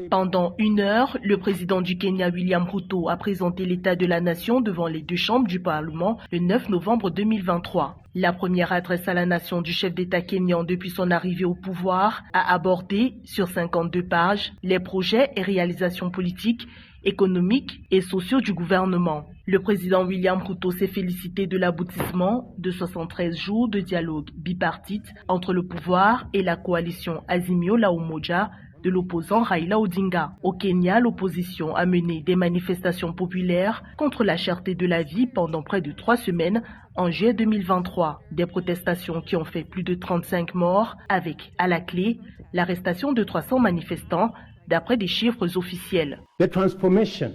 Pendant 1 heure, le président du Kenya, William Ruto, a présenté l'état de la nation devant les 2 chambres du Parlement le 9 novembre 2023. La première adresse à la nation du chef d'État kényan depuis son arrivée au pouvoir a abordé, sur 52 pages, les projets et réalisations politiques, économiques et sociaux du gouvernement. Le président William Ruto s'est félicité de l'aboutissement de 73 jours de dialogue bipartite entre le pouvoir et la coalition Azimio la Umoja de l'opposant Raila Odinga. Au Kenya, l'opposition a mené des manifestations populaires contre la cherté de la vie pendant près de 3 semaines en juillet 2023. Des protestations qui ont fait plus de 35 morts avec, à la clé, l'arrestation de 300 manifestants d'après des chiffres officiels. La transformation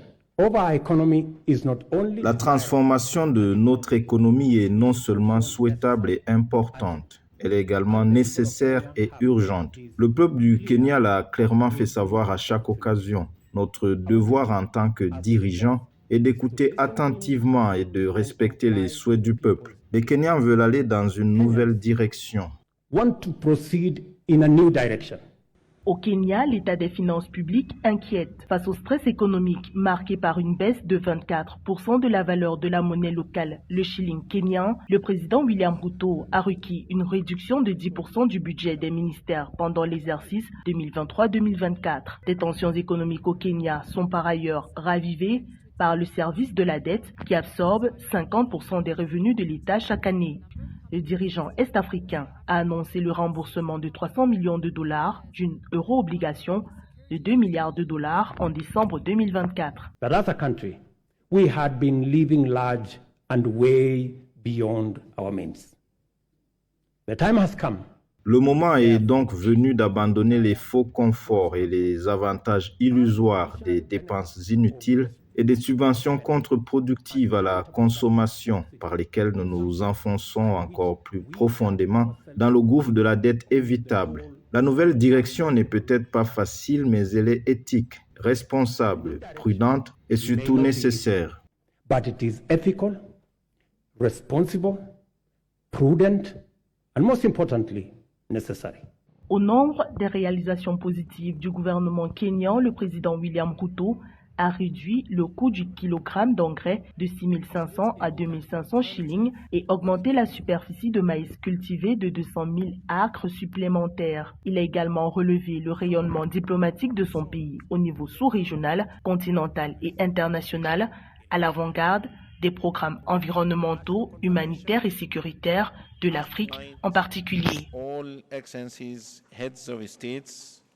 de notre économie est non seulement souhaitable et importante, elle est également nécessaire et urgente. Le peuple du Kenya l'a clairement fait savoir à chaque occasion. Notre devoir en tant que dirigeants est d'écouter attentivement et de respecter les souhaits du peuple. Les Kenyans veulent aller dans une nouvelle direction. Au Kenya, l'état des finances publiques inquiète. Face au stress économique marqué par une baisse de 24% de la valeur de la monnaie locale, le shilling kenyan, le président William Ruto a requis une réduction de 10% du budget des ministères pendant l'exercice 2023-2024. Les tensions économiques au Kenya sont par ailleurs ravivées par le service de la dette qui absorbe 50% des revenus de l'État chaque année. Le dirigeant est-africain a annoncé le remboursement de 300 millions de dollars d'une euro-obligation de 2 milliards de dollars en décembre 2024. But as a country, we had been living large and way beyond our means. The time has come. Le moment est donc venu d'abandonner les faux conforts et les avantages illusoires des dépenses inutiles et des subventions contre-productives à la consommation par lesquelles nous nous enfonçons encore plus profondément dans le gouffre de la dette évitable. La nouvelle direction n'est peut-être pas facile, mais elle est éthique, responsable, prudente et surtout nécessaire. But it is ethical, responsible, prudent and most importantly, necessary. Au nombre des réalisations positives du gouvernement kényan, le président William Ruto a réduit le coût du kilogramme d'engrais de 6 500 à 2 500 shillings et augmenté la superficie de maïs cultivé de 200 000 acres supplémentaires. Il a également relevé le rayonnement diplomatique de son pays au niveau sous-régional, continental et international, à l'avant-garde des programmes environnementaux, humanitaires et sécuritaires de l'Afrique en particulier.